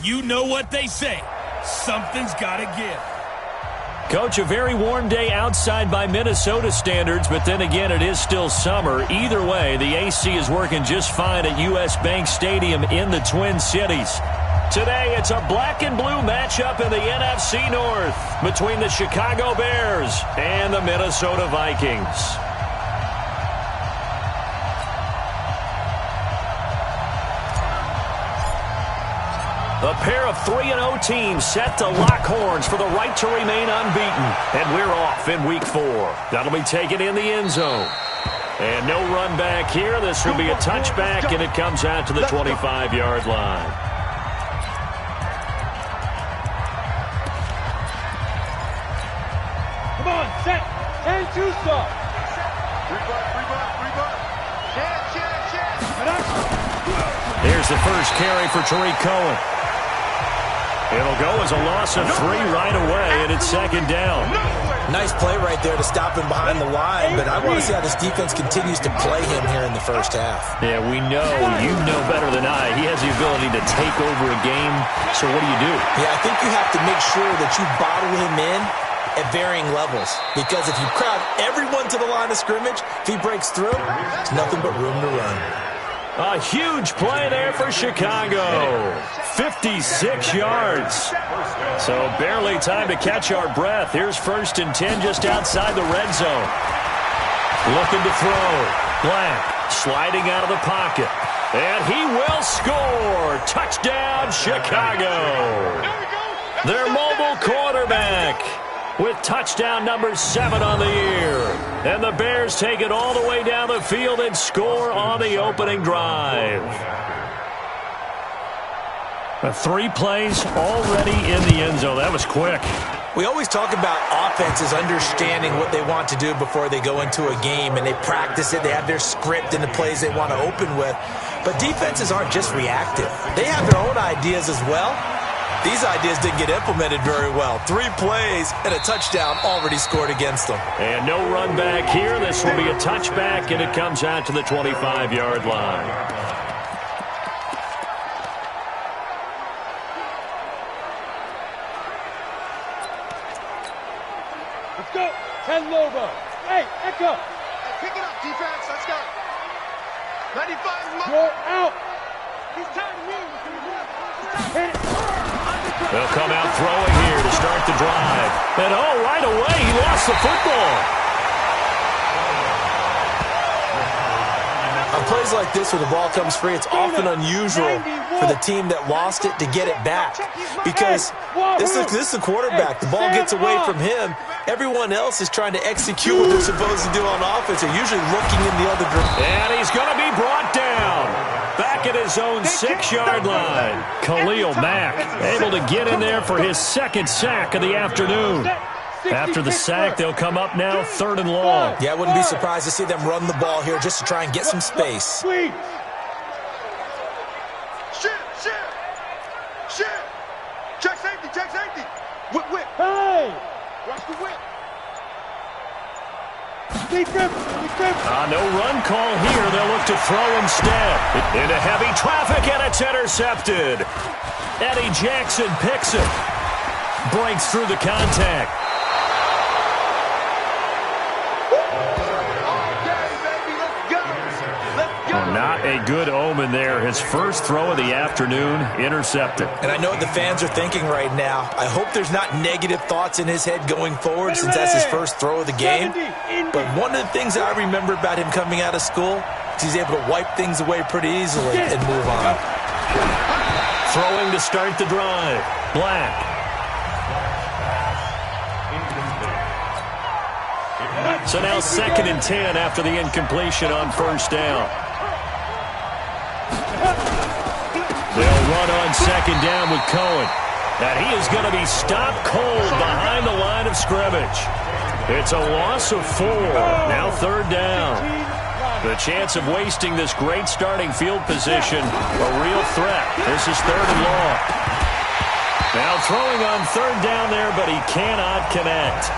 You know what they say. Something's got to give. Coach, a very warm day outside by Minnesota standards, but then again, it is still summer. Either way, the AC is working just fine at U.S. Bank Stadium in the Twin Cities. Today, it's a black and blue matchup in the NFC North between the Chicago Bears and the Minnesota Vikings. A pair of 3-0 teams set to lock horns for the right to remain unbeaten. And we're off in Week 4. That'll be taken in the end zone. And no run back here. This will be a touchback, and it comes out to the 25-yard line. Come on, set. 10-2 stop. Here's the first carry for Tariq Cohen. It'll go as a loss of 3 right away, and it's second down. Nice play right there to stop him behind the line, but I want to see how this defense continues to play him here in the first half. Yeah, we know, you know better than I, he has the ability to take over a game, so what do? Yeah, I think you have to make sure that you bottle him in at varying levels, because if you crowd everyone to the line of scrimmage, if he breaks through, it's nothing but room to run. A huge play there for Chicago. 56 yards. So barely time to catch our breath. Here's 1st and 10 just outside the red zone. Looking to throw. Black sliding out of the pocket. And he will score. Touchdown, Chicago. Their mobile quarterback with touchdown number 7 on the year. And the Bears take it all the way down the field and score on the opening drive. 3 plays already in the end zone. That was quick. We always talk about offenses understanding what they want to do before they go into a game, and they practice it. They have their script and the plays they want to open with. But defenses aren't just reactive. They have their own ideas as well. These ideas didn't get implemented very well. 3 plays and a touchdown already scored against them. And no run back here. This will be a touchback, and it comes out to the 25-yard line. Let's go. 10 Lobo. Hey, Echo. Hey, pick it up, defense. Let's go. 95 Lobo. You're out. He's tired of me. Hit it. They'll come out throwing here to start the drive. And right away, he lost the football. On plays like this where the ball comes free, it's often unusual for the team that lost it to get it back. Because this is the quarterback. The ball gets away from him. Everyone else is trying to execute what they're supposed to do on offense. They're usually looking in the other direction. And he's going to be brought down. Back at his own 6-yard line. Khalil Mack able to get in there for his 2nd sack of the afternoon. After the sack, they'll come up now 3rd and long. Yeah, I wouldn't be surprised to see them run the ball here just to try and get some space. Shit. Check safety. Whip. Hey. Watch the whip. No run call here. They'll look to throw instead. Into heavy traffic, and it's intercepted. Eddie Jackson picks it. Breaks through the contact. Not a good omen there. His first throw of the afternoon, intercepted. And I know what the fans are thinking right now. I hope there's not negative thoughts in his head going forward since that's his first throw of the game. But one of the things I remember about him coming out of school is he's able to wipe things away pretty easily and move on. Throwing to start the drive. Black. So now 2nd and 10 after the incompletion on 1st down. They'll run on 2nd down with Cohen. And he is going to be stopped cold behind the line of scrimmage. It's a loss of 4. Now 3rd down. The chance of wasting this great starting field position, a real threat. This is 3rd and long. Now throwing on 3rd down there, but he cannot connect.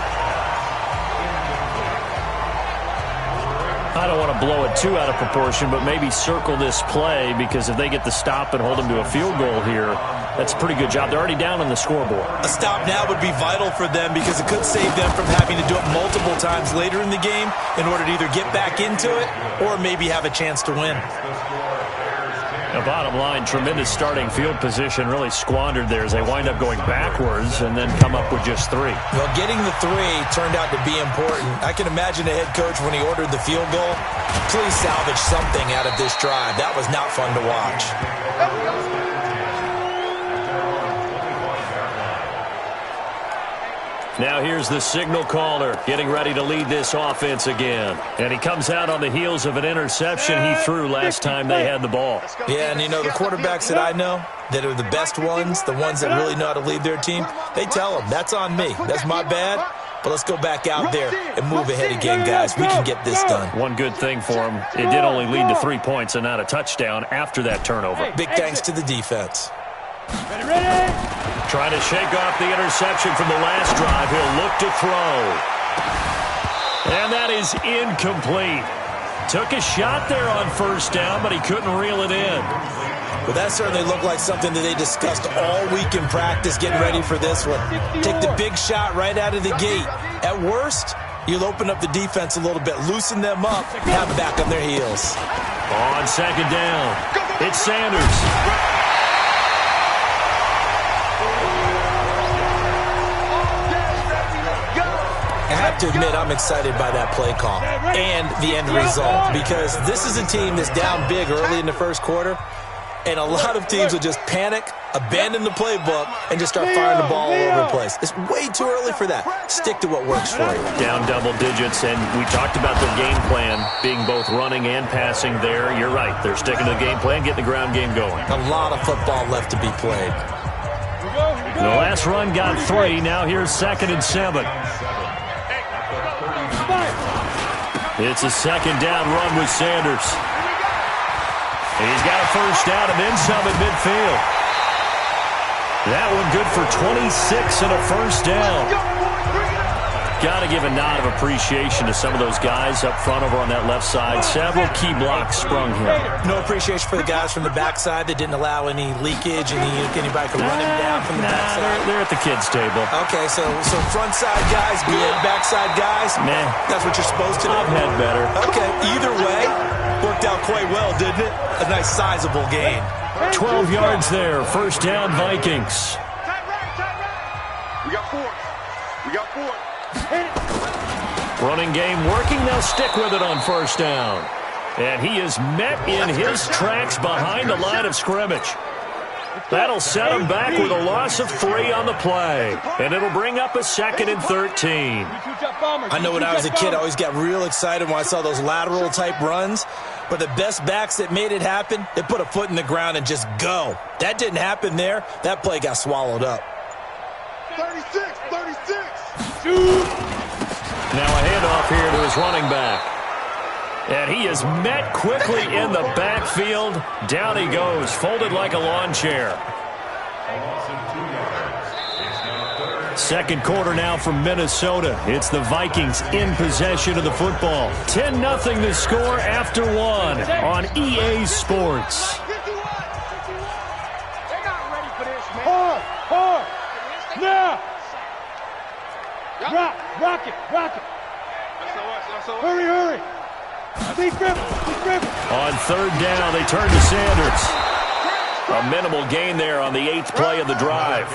I don't want to blow it too out of proportion, but maybe circle this play, because if they get the stop and hold them to a field goal here, that's a pretty good job. They're already down on the scoreboard. A stop now would be vital for them, because it could save them from having to do it multiple times later in the game in order to either get back into it or maybe have a chance to win. The bottom line, tremendous starting field position, really squandered there as they wind up going backwards and then come up with just 3. Well, getting the 3 turned out to be important. I can imagine the head coach, when he ordered the field goal, please salvage something out of this drive. That was not fun to watch. Now here's the signal caller getting ready to lead this offense again. And he comes out on the heels of an interception he threw last time they had the ball. Yeah, and you know, the quarterbacks that I know that are the best ones, the ones that really know how to lead their team, they tell them, that's on me. That's my bad. But let's go back out there and move ahead again, guys. We can get this done. One good thing for him, it did only lead to 3 points and not a touchdown after that turnover. Big thanks to the defense. Ready? Trying to shake off the interception from the last drive. He'll look to throw. And that is incomplete. Took a shot there on first down, but he couldn't reel it in. Well, that certainly looked like something that they discussed all week in practice, getting ready for this one. Take the big shot right out of the gate. At worst, you'll open up the defense a little bit, loosen them up, have them back on their heels. On second down, it's Sanders. I have to admit, I'm excited by that play call and the end result, because this is a team that's down big early in the first quarter, and a lot of teams will just panic, abandon the playbook, and just start firing the ball all over the place. It's way too early for that. Stick to what works for you. Down double digits, and we talked about their game plan being both running and passing there. You're right. They're sticking to the game plan, getting the ground game going. A lot of football left to be played. The last run got 3. Now here's 2nd and 7. It's a second down run with Sanders. He's got a first down and then some at midfield. That one good for 26 and a first down. Got to give a nod of appreciation to some of those guys up front over on that left side. Several key blocks sprung here. No appreciation for the guys from the backside that didn't allow any leakage and anybody could run him down from the backside. They're at the kids' table. Okay, so front side guys good, backside guys, man, that's what you're supposed to do. I've had better. Okay, either way, worked out quite well, didn't it? A nice sizable gain. 12 yards there, first down Vikings. We got 4. We got 4. Running game working, they'll stick with it on first down. And he is met in his tracks behind the line of scrimmage. That'll set him back with a loss of 3 on the play. And it'll bring up a 2nd and 13. I know when I was a kid, I always got real excited when I saw those lateral type runs. But the best backs that made it happen, they put a foot in the ground and just go. That didn't happen there. That play got swallowed up. 36, 36. Now a handoff here to his running back. And he is met quickly in the backfield. Down he goes, folded like a lawn chair. Second quarter now from Minnesota. It's the Vikings in possession of the football. 10-0 to score after 1 on EA Sports. Hard. Now. Rock it. Hurry. Be crippled. On third down, they turn to Sanders. A minimal gain there on the 8th play of the drive.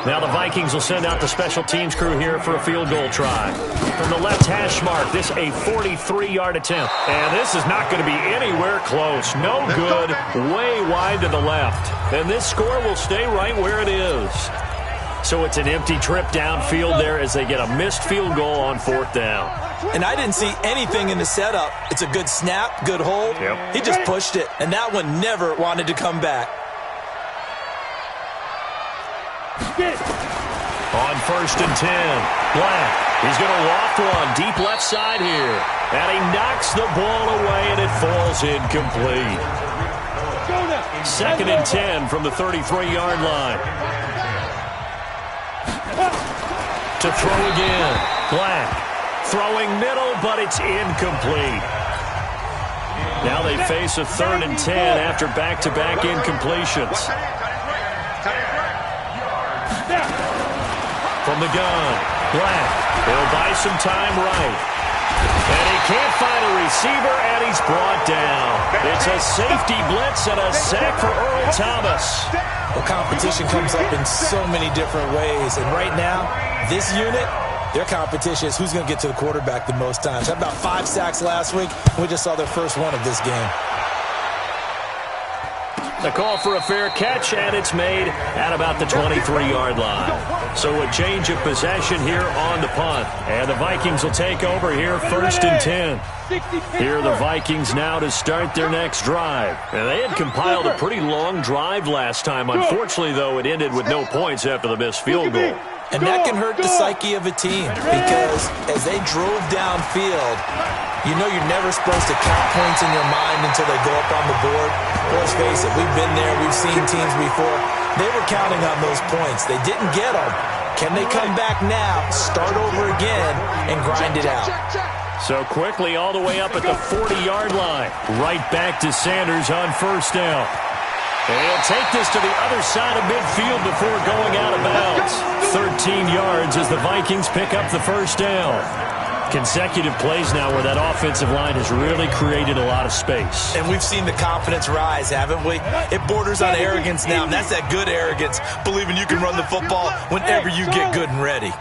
Now the Vikings will send out the special teams crew here for a field goal try. From the left hash mark, this a 43-yard attempt. And this is not going to be anywhere close. No good, way wide to the left. And this score will stay right where it is. So it's an empty trip downfield there as they get a missed field goal on 4th down. And I didn't see anything in the setup. It's a good snap, good hold. Yep. He just pushed it, and that one never wanted to come back. On 1st and 10, Black. He's going to loft one deep left side here. And he knocks the ball away, and it falls incomplete. 2nd and 10 from the 33-yard line. To throw again. Black Throwing middle, but it's incomplete. Now they face a 3rd and 10 after back-to-back incompletions. From the gun, Black. He'll buy some time right. And he can't find a receiver, and he's brought down. It's a safety blitz and a sack for Earl Thomas. Well, competition comes up in so many different ways. And right now, this unit, their competition is who's going to get to the quarterback the most times. Had about 5 sacks last week. We just saw their first one of this game. The call for a fair catch, and it's made at about the 23-yard line. So a change of possession here on the punt. And the Vikings will take over here 1st and 10. Here are the Vikings now to start their next drive. And they had compiled a pretty long drive last time. Unfortunately, though, it ended with no points after the missed field goal. And that can hurt the psyche of a team because as they drove downfield, you know you're never supposed to count points in your mind until they go up on the board. Let's face it, we've been there. We've seen teams before. They were counting on those points. They didn't get them. Can they come back now, start over again, and grind it out? So quickly all the way up at the 40-yard line. Right back to Sanders on 1st down. And he'll take this to the other side of midfield before going out of bounds. 13 yards as the Vikings pick up the 1st down. Consecutive plays now where that offensive line has really created a lot of space. And we've seen the confidence rise, haven't we? It borders on arrogance now, and that's that good arrogance, believing you can run the football whenever you get good and ready.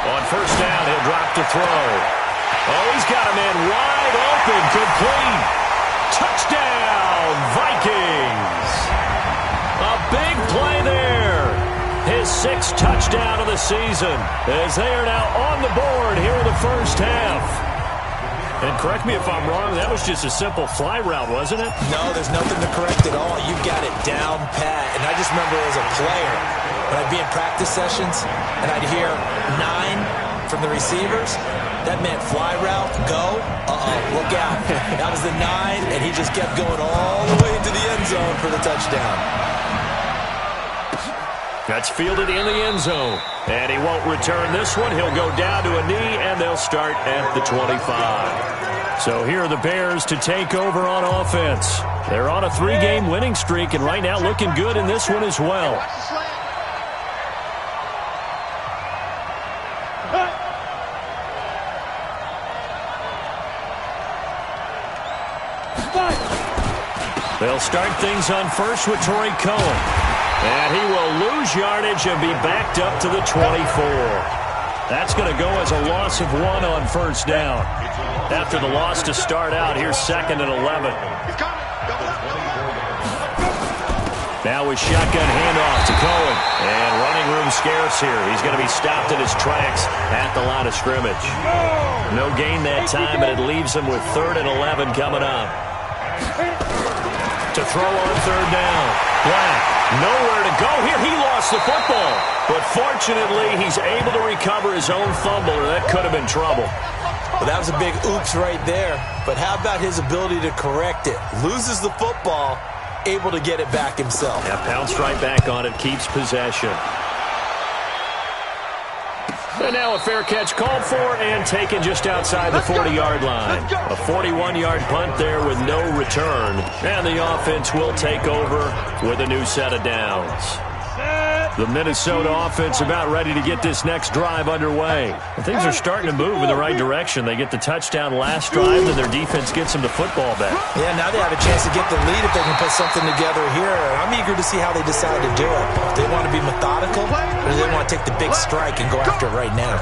On 1st down, he'll drop to throw. Oh, he's got a man wide open, complete. Touchdown, Vikings. A big play there. His 6th touchdown of the season as they are now on the board here in the 1st half. And correct me if I'm wrong, that was just a simple fly route, wasn't it? No, there's nothing to correct at all. You've got it down pat. And I just remember as a player, when I'd be in practice sessions and I'd hear 9 from the receivers, that meant fly route, go, look out. That was the 9, and he just kept going all the way into the end zone for the touchdown. That's fielded in the end zone. And he won't return this one. He'll go down to a knee, and they'll start at the 25. So here are the Bears to take over on offense. They're on a 3-game winning streak, and right now looking good in this one as well. They'll start things on 1st with Torrey Cohen. And he will lose yardage and be backed up to the 24. That's going to go as a loss of 1 on 1st down. After the loss to start out, here's 2nd and 11. Now with shotgun handoff to Cohen. And running room scarce here. He's going to be stopped in his tracks at the line of scrimmage. No gain that time, but it leaves him with 3rd and 11 coming up. To throw on 3rd down. Black, nowhere to go here. He lost the football. But fortunately, he's able to recover his own fumble, or that could have been trouble. Well, that was a big oops right there. But how about his ability to correct it? Loses the football, able to get it back himself. Yeah, pounced right back on it, keeps possession. And now a fair catch called for and taken just outside the 40-yard line. A 41-yard punt there with no return. And the offense will take over with a new set of downs. The Minnesota offense about ready to get this next drive underway. And things are starting to move in the right direction. They get the touchdown last drive, and their defense gets them the football back. Yeah, now they have a chance to get the lead if they can put something together here. I'm eager to see how they decide to do it. Do they want to be methodical, or do they want to take the big strike and go after it right now?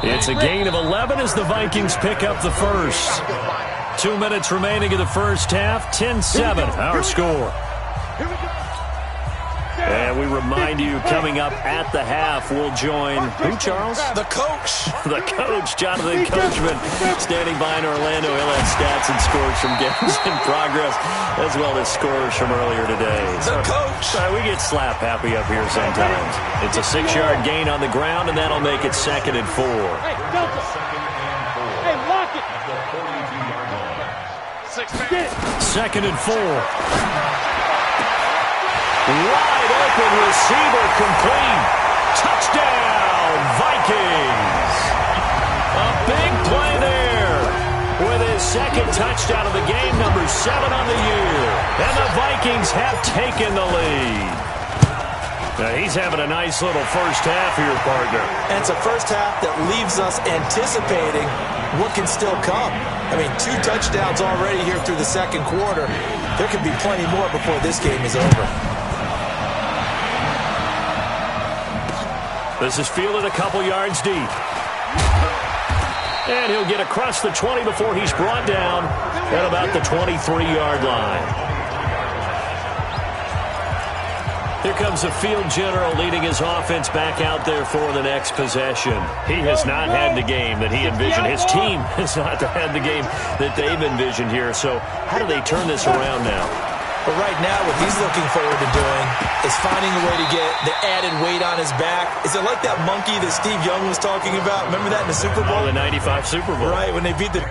It's a gain of 11 as the Vikings pick up the 1st. 2 minutes remaining in the 1st half. 10-7, our score. And we remind you, coming up at the half, we'll join who, Charles? The coach. The coach, Jonathan Coachman, standing by in Orlando. He'll have stats and scores from games in progress, as well as scores from earlier today. The coach. We get slap happy up here sometimes. It's a 6-yard gain on the ground, and that'll make it 2nd and 4. Hey, Delta. Hey, lock it. 2nd and 4. Wide open receiver complete. Touchdown, Vikings. A big play there with his second touchdown of the game, number 7 on the year. And the Vikings have taken the lead. Now he's having a nice little first half here, partner. And it's a first half that leaves us anticipating what can still come. I mean, 2 touchdowns already here through the second quarter. There could be plenty more before this game is over. This is fielded a couple yards deep. And he'll get across the 20 before he's brought down at about the 23-yard line. Here comes the field general leading his offense back out there for the next possession. He has not had the game that he envisioned. His team has not had the game that they've envisioned here. So how do they turn this around now? But right now, what he's looking forward to doing is finding a way to get the added weight on his back. Is it like that monkey that Steve Young was talking about? Remember that in the Super Bowl? Oh, the 95 Super Bowl. Right, when they beat the...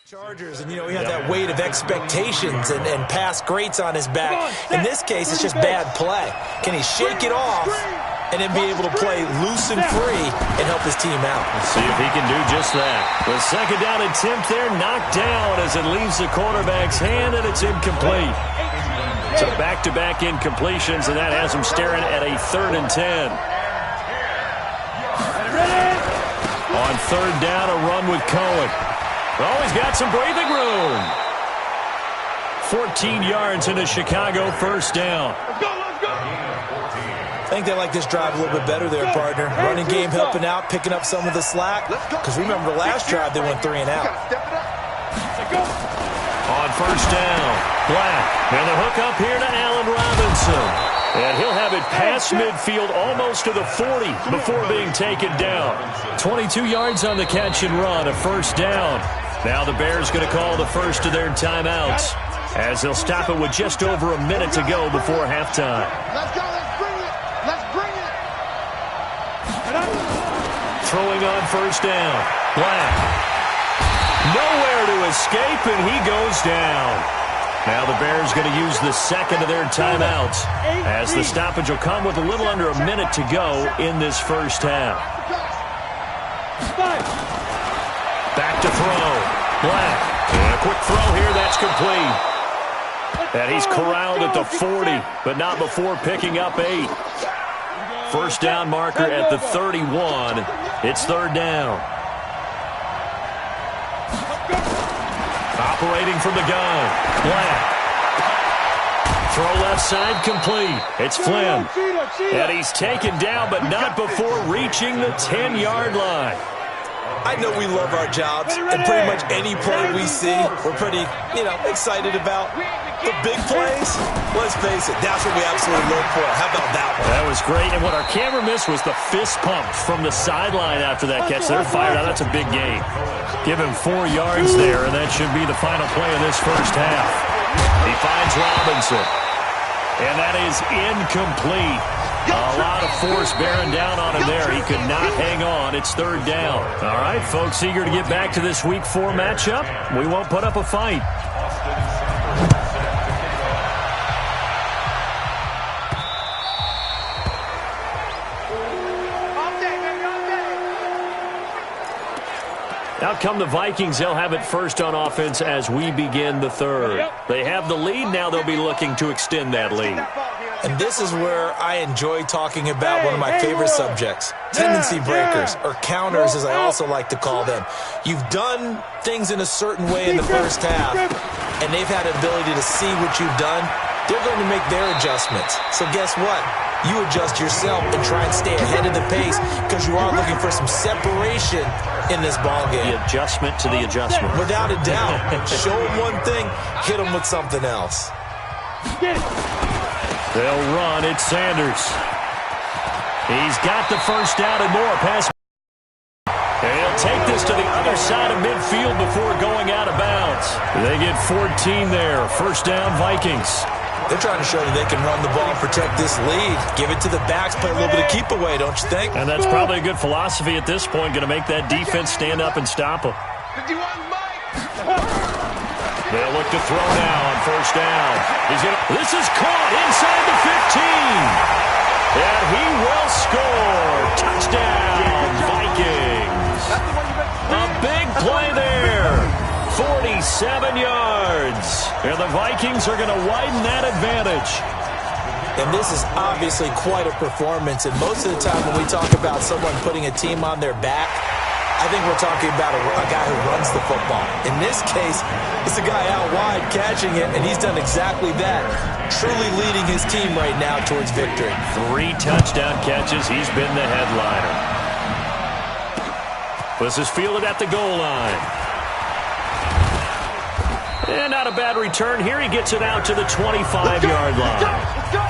Chargers, and, you know, he had that weight of expectations and past greats on his back. In this case, it's just bad play. Can he shake it off and then be able to play loose and free and help his team out? Let's see if he can do just that. The second down attempt there knocked down as it leaves the quarterback's hand, and it's incomplete. So back-to-back incompletions, and that has him staring at a 3rd and 10. On 3rd down, a run with Cohen. Oh, he's got some breathing room. 14 yards into Chicago, 1st down. I think they like this drive a little bit better there, partner. Running game helping out, picking up some of the slack. Because remember, the last drive they went 3 and out. On 1st down, Black. And the hook up here to Allen Robinson. And he'll have it past midfield almost to the 40 before being taken down. 22 yards on the catch and run, a 1st down. Now the Bears going to call the first of their timeouts as they'll stop it with just over a minute to go before halftime. Let's go. Let's bring it. Let's bring it. Throwing on 1st down. Black. Nowhere to escape, and he goes down. Now the Bears going to use the second of their timeouts as the stoppage will come with a little under a minute to go in this first half. Back to throw. Black. And a quick throw here. That's complete. And he's corralled at the 40, but not before picking up 8. 1st down marker at the 31. It's 3rd down. Operating from the gun. Black. Throw left side complete. It's Flynn. And he's taken down, but not before reaching the 10-yard line. I know we love our jobs, and pretty much any play we see, we're pretty, excited about. The big plays, let's face it, that's what we absolutely look for. How about that one? That was great, and what our camera missed was the fist pump from the sideline after that catch. They're fired out. That's a big game. Give him 4 yards there, and that should be the final play of this first half. He finds Robinson, and that is incomplete. A lot of force bearing down on him there. He could not hang on. It's 3rd down. All right, folks, eager to get back to this Week 4 matchup. We won't put up a fight. Out come the Vikings. They'll have it first on offense as we begin the 3rd. They have the lead. Now they'll be looking to extend that lead. And this is where I enjoy talking about one of my favorite subjects, tendency breakers, or counters as I also like to call them. You've done things in a certain way in the first half, and they've had an ability to see what you've done they're going to make their adjustments. So guess what? You adjust yourself and try and stay ahead of the pace because you are looking for some separation in this ball game. The adjustment to the adjustment. Without a doubt. Show them one thing, hit them with something else. They'll run. It's Sanders. He's got the first down and more. Pass. He'll take this to the other side of midfield before going out of bounds. They get 14 there. First down, Vikings. They're trying to show that they can run the ball and protect this lead. Give it to the backs, play a little bit of keep away, don't you think? And that's probably a good philosophy at this point, going to make that defense stand up and stop them. 51 Mike. They'll look to throw now on first down. This is caught inside the 15. And he will score. Touchdown, Vikings. A big play there. 47 yards. And the Vikings are going to widen that advantage. And this is obviously quite a performance. And most of the time when we talk about someone putting a team on their back, I think we're talking about a guy who runs the football. In this case, it's a guy out wide catching it, and he's done exactly that. Truly leading his team right now towards victory. 3 touchdown catches. He's been the headliner. This is fielded at the goal line. And not a bad return here. He gets it out to the 25-yard line. Let's go.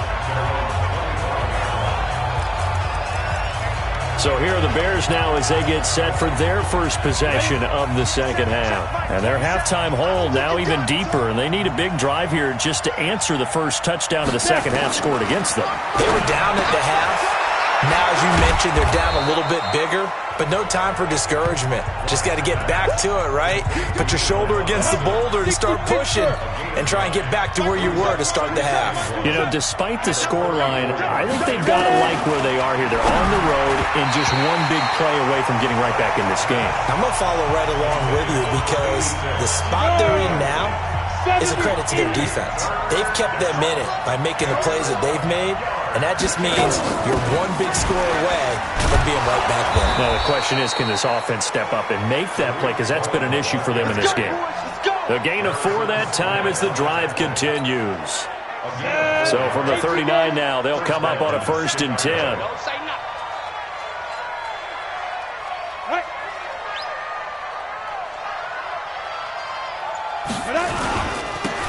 So here are the Bears now as they get set for their first possession of the second half. And their halftime hold now even deeper, and they need a big drive here just to answer the first touchdown of the second half scored against them. They were down at the half. Now, as you mentioned, they're down a little bit bigger, but no time for discouragement. Just got to get back to it, right? Put your shoulder against the boulder to start pushing and try and get back to where you were to start the half. You know, despite the scoreline, I think they've got to like where they are here. They're on the road and just one big play away from getting right back in this game. I'm going to follow right along with you because the spot they're in now is a credit to their defense. They've kept them in it by making the plays that they've made, and that just means you're one big score away from being right back there. Now, the question is, can this offense step up and make that play? Because that's been an issue for them in this game. The gain of 4 that time as the drive continues. So from the 39 now, they'll come up on a 1st and 10. Don't say nothing.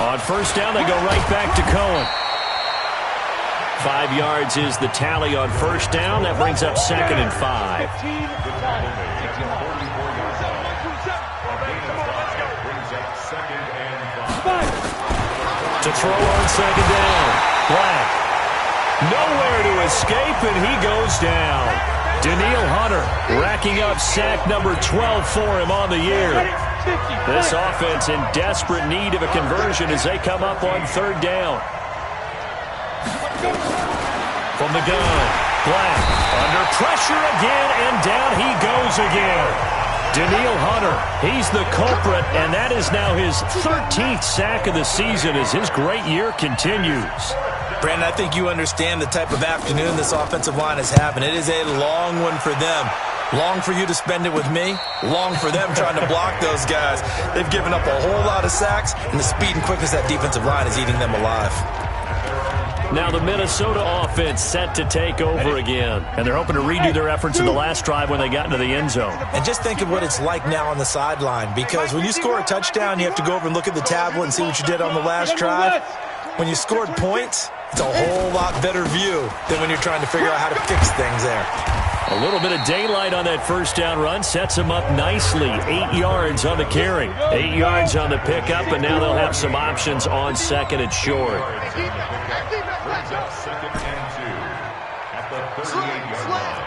On first down, they go right back to Cohen. 5 yards is the tally on first down. That brings up 2nd and 5. To throw on second down. Black. Nowhere to escape, and he goes down. Daniil Hunter racking up sack number 12 for him on the year. This offense in desperate need of a conversion as they come up on 3rd down. From the gun, Black under pressure again, and down he goes again. Daniil Hunter, he's the culprit, and that is now his 13th sack of the season as his great year continues. Brandon, I think you understand the type of afternoon this offensive line is having. It is a long one for them. Long for you to spend it with me. Long for them trying to block those guys. They've given up a whole lot of sacks, and the speed and quickness of that defensive line is eating them alive. Now the Minnesota offense set to take over again. And they're hoping to redo their efforts in the last drive when they got into the end zone. And just think of what it's like now on the sideline. Because when you score a touchdown, you have to go over and look at the tablet and see what you did on the last drive. When you scored points, it's a whole lot better view than when you're trying to figure out how to fix things there. A little bit of daylight on that first down run sets them up nicely. 8 yards on the carry. 8 yards on the pickup, and now they'll have some options on 2nd and short.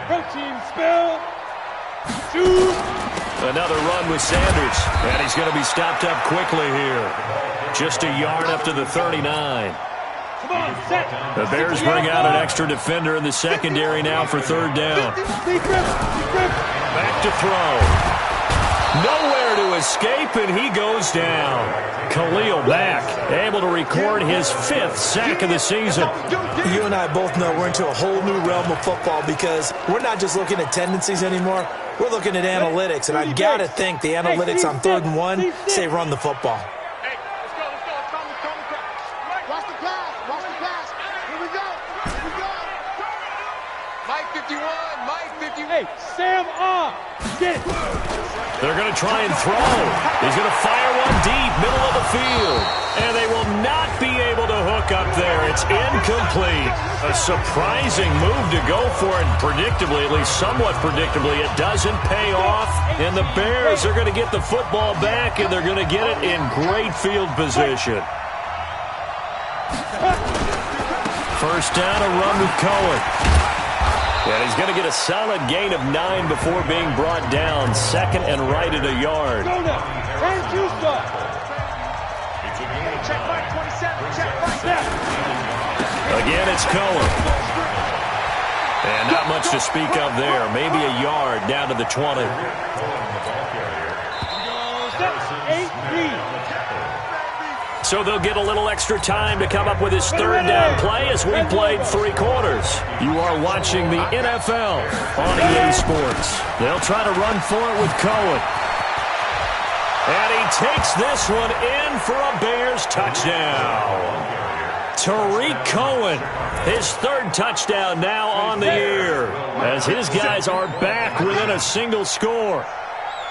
Protein spill. Shoot. Another run with Sanders, and he's going to be stopped up quickly here. Just a yard up to the 39. The Bears bring out an extra defender in the secondary now for 3rd down. Back to throw. Nowhere to escape, and he goes down. Khalil Mack able to record his 5th sack of the season. You and I both know we're into a whole new realm of football because we're not just looking at tendencies anymore. We're looking at analytics, and I've got to think the analytics on 3rd and 1 say run the football. Hey, let's go. Watch the pass. 51, Mike 51. Hey, Sam on. Get it. They're going to try and throw. He's going to fire one deep, middle of the field. And they will not be able to hook up there. It's incomplete. A surprising move to go for it. Predictably, at least somewhat predictably, it doesn't pay off. And the Bears are going to get the football back, and they're going to get it in great field position. First down, a run with Cohen. And he's going to get a solid gain of 9 before being brought down. Second and right at a yard. Go now. And Houston. Check Mike 27. Check Mike. Again, it's Cohen. And not much to speak of there. Maybe a yard down to the 20. So they'll get a little extra time to come up with his third down play as we played 3 quarters. You are watching the NFL on EA Sports. They'll try to run for it with Cohen. And he takes this one in for a Bears touchdown. Tariq Cohen, his 3rd touchdown now on the year, as his guys are back within a single score.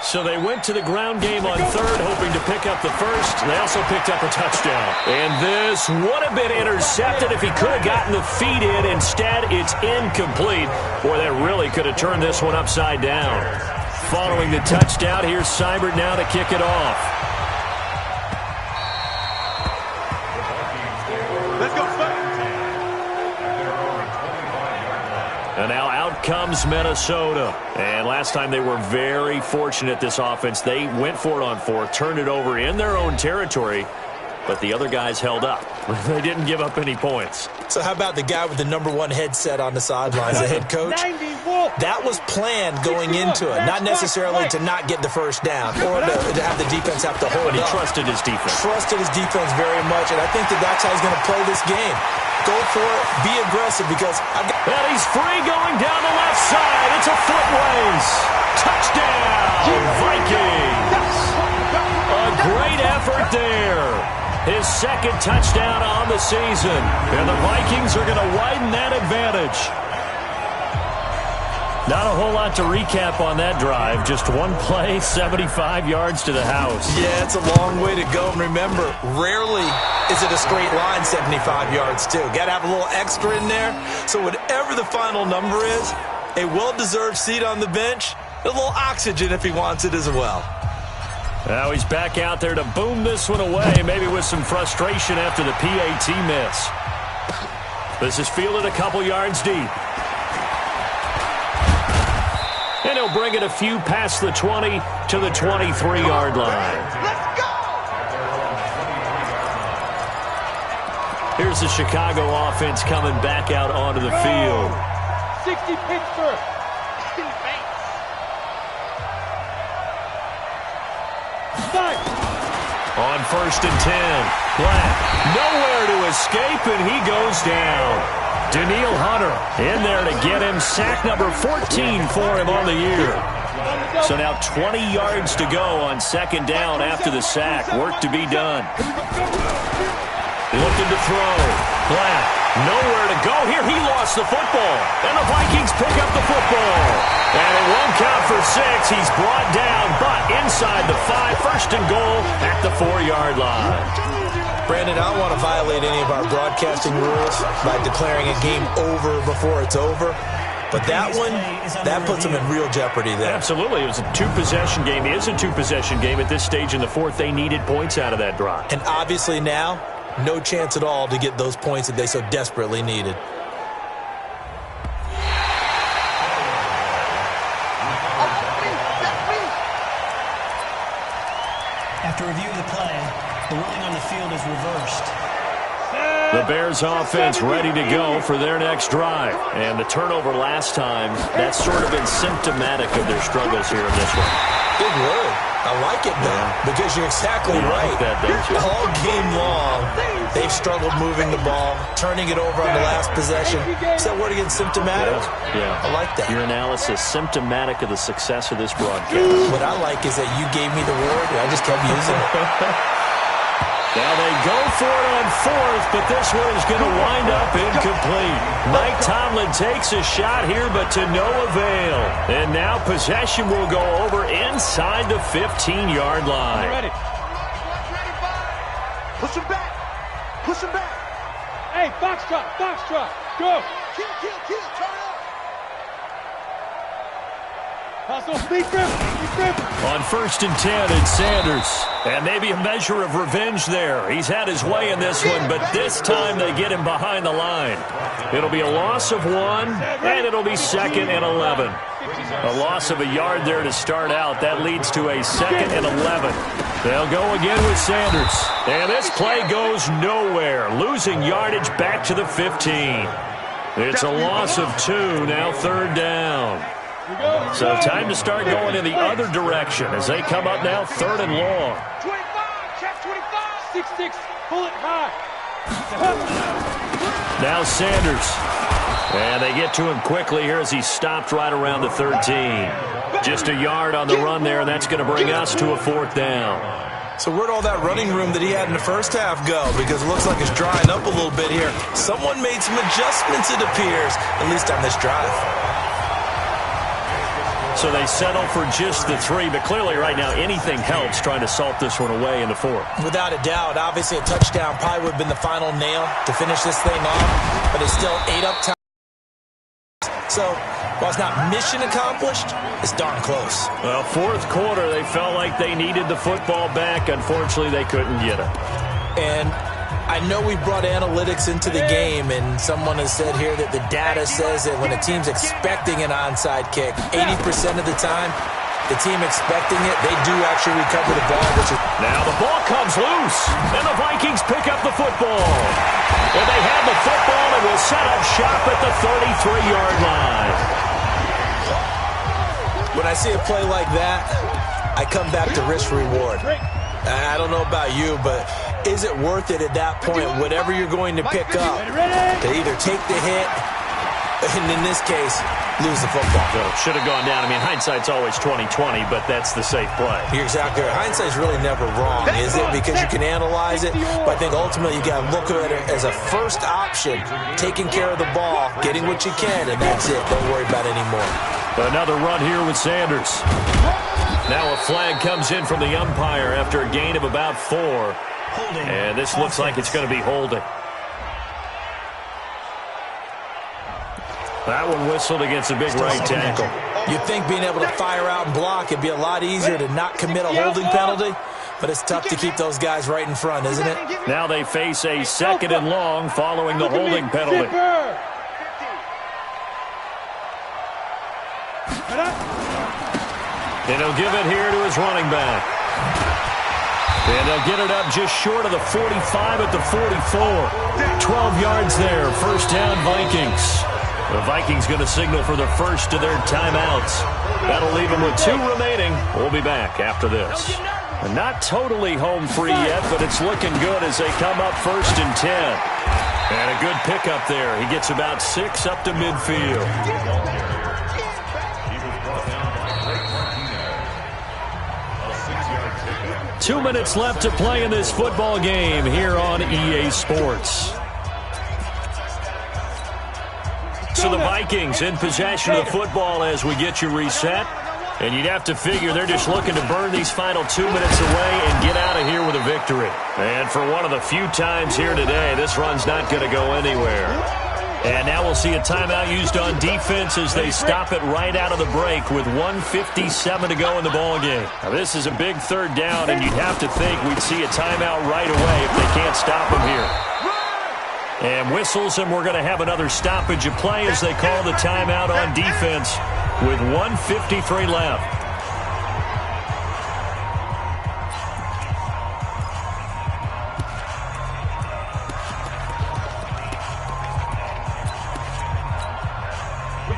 So they went to the ground game on 3rd, hoping to pick up the 1st. They also picked up a touchdown. And this would have been intercepted if he could have gotten the feet in. Instead, it's incomplete. Boy, that really could have turned this one upside down. Following the touchdown, here's Seibert now to kick it off. Let's go, And now out comes Minnesota. And last time they were very fortunate, this offense. They went for it on 4th, turned it over in their own territory, but the other guys held up. They didn't give up any points. So how about the guy with the number 1 headset on the sidelines, the head coach? That was planned going into it, not necessarily to not get the first down or to have the defense have to hold But he up. trusted his defense. Trusted his defense very much, and I think that's how he's going to play this game. Go for it, be aggressive, because And he's free going down the left side. It's a foot race. Touchdown, Vikings. A great effort there. His 2nd touchdown on the season. And the Vikings are going to widen that advantage. Not a whole lot to recap on that drive. Just one play, 75 yards to the house. Yeah, it's a long way to go. And remember, rarely is it a straight line 75 yards, too. Got to have a little extra in there. So whatever the final number is, a well-deserved seat on the bench, a little oxygen if he wants it as well. Now he's back out there to boom this one away, maybe with some frustration after the PAT miss. This is fielded a couple yards deep. And he'll bring it a few past the 20 to the 23-yard line. Let's go! Here's the Chicago offense coming back out onto the field. 60 Pittsburgh. On 1st and 10, Black nowhere to escape, and he goes down. Daniil Hunter in there to get him. Sack number 14 for him on the year. So now 20 yards to go on 2nd down after the sack. Work to be done. Looking to throw. Black, nowhere to go here. He lost the football. And the Vikings pick up the football. And it won't count for 6. He's brought down, but inside the 5. 1st and goal at the 4-yard line. Brandon, I don't want to violate any of our broadcasting rules by declaring a game over before it's over. But that one, that puts them in real jeopardy there. Absolutely. It was a 2-possession game. It is a 2-possession game at this stage in the 4th. They needed points out of that drive. And obviously now, no chance at all to get those points that they so desperately needed. After review of the play, the ruling on the field is reversed. The Bears offense ready to go for their next drive. And the turnover last time, that's sort of been symptomatic of their struggles here in this one. Big word. I like it, though, because you're exactly right. Like that, don't you? All game long, they've struggled moving the ball, turning it over on the last possession. Is that word again, symptomatic? Yeah. I like that. Your analysis, symptomatic of the success of this broadcast. What I like is that you gave me the word, and I just kept using it. Now they go for it on fourth, but this one is going to wind up incomplete. Mike Tomlin takes a shot here, but to no avail. And now possession will go over inside the 15-yard line. Ready. Push him back. Push him back. Hey, box trot, go. Kill, turn up. Hustle, speed grip. On 1st and 10, it's Sanders. And maybe a measure of revenge there. He's had his way in this one, but this time they get him behind the line. It'll be a loss of 1, and it'll be 2nd and 11. A loss of a yard there to start out. That leads to a 2nd and 11. They'll go again with Sanders. And this play goes nowhere. Losing yardage back to the 15. It's a loss of 2, now 3rd down. So time to start going in the other direction as they come up now 3rd and long. 25, check 25. 6-6, pull it high. Now Sanders. And they get to him quickly here as he stopped right around the 13. Just a yard on the run there, and that's going to bring us to a 4th down. So where'd all that running room that he had in the first half go? Because it looks like it's drying up a little bit here. Someone made some adjustments, it appears, at least on this drive. So they settle for just the 3, but clearly right now anything helps trying to salt this one away in the 4th. Without a doubt, obviously a touchdown probably would have been the final nail to finish this thing off, but it's still 8 up time. So while it's not mission accomplished, it's darn close. Well, 4th quarter, they felt like they needed the football back. Unfortunately, they couldn't get it. And I know we brought analytics into the game, and someone has said here that the data says that when a team's expecting an onside kick, 80% of the time, the team expecting it, they do actually recover the ball. Now the ball comes loose, and the Vikings pick up the football. And they have the football and will set up shop at the 33-yard line. When I see a play like that, I come back to risk-reward. I don't know about you, but is it worth it at that point, whatever you're going to pick up, to either take the hit, and in this case, lose the football? So should have gone down. I mean, hindsight's always 20/20, but that's the safe play. You're exactly right. Hindsight's really never wrong, is it? Because you can analyze it, but I think ultimately you got to look at it as a first option, taking care of the ball, getting what you can, and that's it. Don't worry about it anymore. Another run here with Sanders. Now a flag comes in from the umpire after a gain of about 4. And this looks like it's going to be holding. That one whistled against a big right tackle. You'd think being able to fire out and block it'd be a lot easier to not commit a holding penalty, but it's tough to keep those guys right in front, isn't it? Now they face a 2nd and long following the holding penalty. And he'll give it here to his running back. And they'll get it up just short of the 45 at the 44. 12 yards there. 1st down, Vikings. The Vikings going to signal for the first of their timeouts. That'll leave them with 2 remaining. We'll be back after this. And not totally home free yet, but it's looking good as they come up 1st and 10. And a good pickup there. He gets about 6 up to midfield. 2 minutes left to play in this football game here on EA Sports. So the Vikings in possession of the football as we get you reset. And you'd have to figure they're just looking to burn these final 2 minutes away and get out of here with a victory. And for one of the few times here today, this run's not going to go anywhere. And now we'll see a timeout used on defense as they stop it right out of the break with 1:57 to go in the ballgame. Now this is a big 3rd down, and you'd have to think we'd see a timeout right away if they can't stop them here. And whistles, and we're going to have another stoppage of play as they call the timeout on defense with 1:53 left.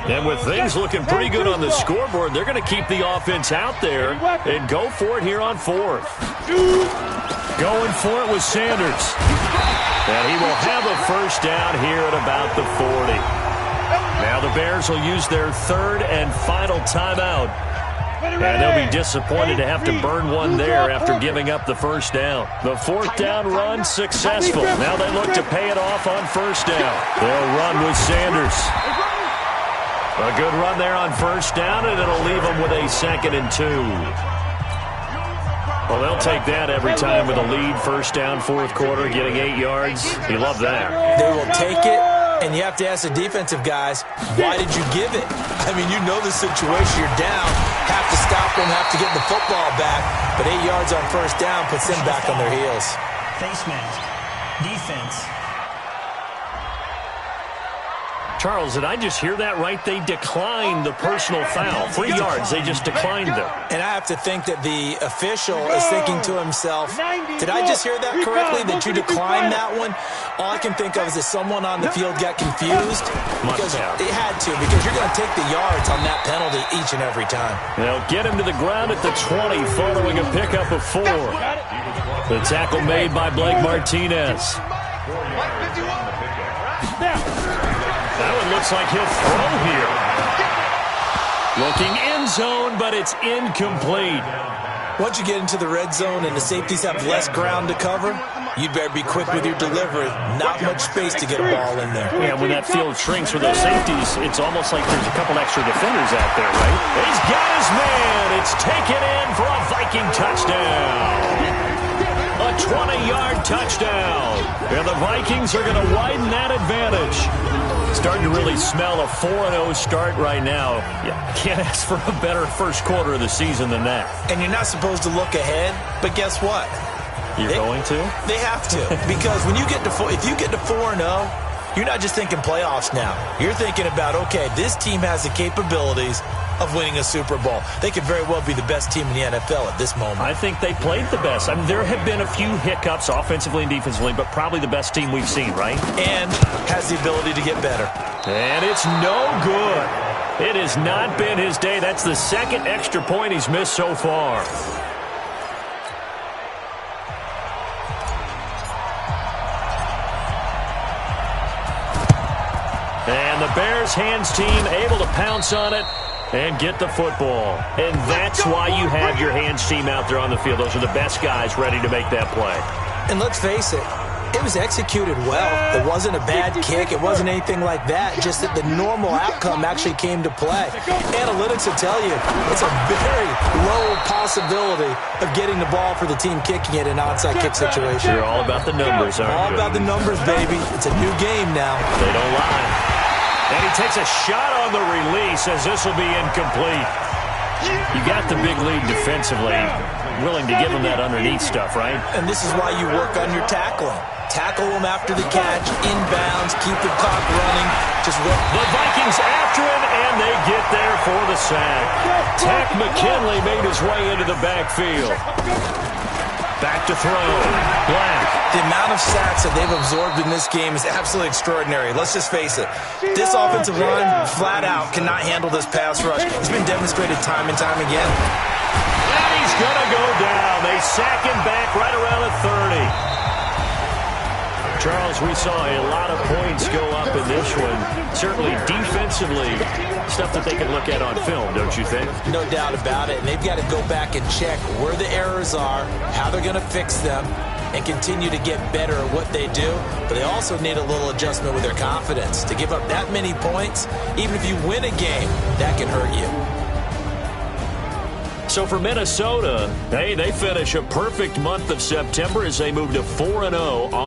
And with things looking pretty good on the scoreboard, they're going to keep the offense out there and go for it here on 4th. Going for it with Sanders. And he will have a 1st down here at about the 40. Now the Bears will use their 3rd and final timeout And they'll be disappointed to have to burn one there after giving up the first down. The fourth down run successful. Now they look to pay it off on first down. They'll run with Sanders. A good run there on first down, and it'll leave them with a 2nd and 2. Well, they'll take that every time with a lead. First down, fourth quarter, getting 8 yards. You love that. They will take it, and you have to ask the defensive guys, why did you give it? I mean, you know the situation. You're down. Have to stop them, have to get the football back. But 8 yards on first down puts them back on their heels. Face mask. Defense. Charles, did I just hear that right? They declined the personal foul. 3 yards, they just declined them. And I have to think that the official is thinking to himself, did I just hear that correctly, that you declined that one? All I can think of is that someone on the field got confused. Because they had to, because you're going to take the yards on that penalty each and every time. They'll get him to the ground at the 20 following a pickup of 4. The tackle made by Blake Martinez. That one looks like he'll throw here. Looking end zone, but it's incomplete. Once you get into the red zone and the safeties have less ground to cover, you'd better be quick with your delivery. Not much space to get a ball in there. Yeah, when that field shrinks with those safeties, it's almost like there's a couple extra defenders out there, right? He's got his man. It's taken in for a Viking touchdown. A 20-yard touchdown. And the Vikings are going to widen that advantage. Starting to really smell a 4-0 start right now. Yeah, can't ask for a better first quarter of the season than that. And you're not supposed to look ahead, but guess what? You're going to? They have to. Because when you get to if you get to 4-0, you're not just thinking playoffs now. You're thinking about, okay, this team has the capabilities of winning a Super Bowl. They could very well be the best team in the NFL at this moment. I think they played the best. I mean, there have been a few hiccups offensively and defensively, but probably the best team we've seen, right? And has the ability to get better. And it's no good. It has not been his day. That's the second extra point he's missed so far. And the Bears hands team able to pounce on it and get the football. And that's why you have your hands team out there on the field. Those are the best guys ready to make that play. And let's face it, it was executed well. It wasn't a bad kick. It wasn't anything like that. Just that the normal outcome actually came to play. Analytics will tell you it's a very low possibility of getting the ball for the team kicking it in an onside kick situation. You're all about the numbers, aren't you? All about the numbers, baby. It's a new game now. They don't lie. And he takes a shot on the release as this will be incomplete. You got the big lead defensively, willing to give him that underneath stuff, right? And this is why you work on your tackling. Tackle them after the catch, inbounds, keep the clock running. Just work. The Vikings after him, and they get there for the sack. Tack McKinley made his way into the backfield. Back to throw. Black. The amount of sacks that they've absorbed in this game is absolutely extraordinary. Let's just face it. This offensive line, flat out, cannot handle this pass rush. It's been demonstrated time and time again. And he's going to go down. They sack him back right around the 30. Charles, we saw a lot of points go up in this one. Certainly defensively, stuff that they can look at on film, don't you think? No doubt about it. And they've got to go back and check where the errors are, how they're going to fix them, and continue to get better at what they do. But they also need a little adjustment with their confidence. To give up that many points, even if you win a game, that can hurt you. So for Minnesota, hey, they finish a perfect month of September as they move to 4-0.